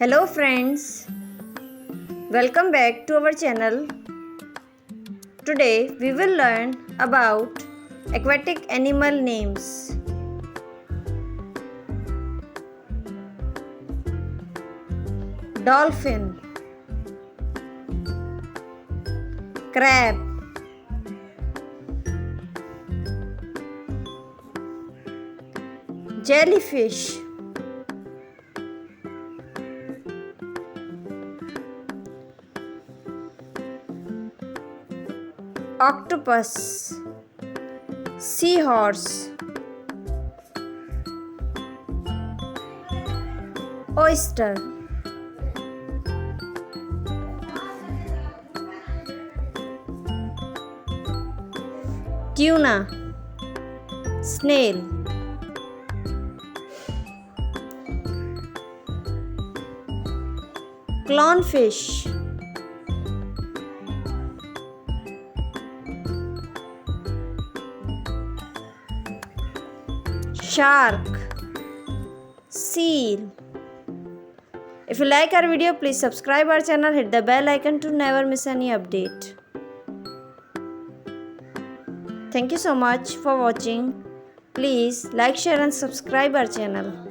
Hello friends, welcome back to our channel. Today we will learn about aquatic animal names. Dolphin, crab, jellyfish, octopus, seahorse, oyster, tuna, snail, clownfish, shark, seal. If you like our video, please subscribe our channel, hit the bell icon to never miss any update. Thank you so much for watching. Please like, share and subscribe our channel.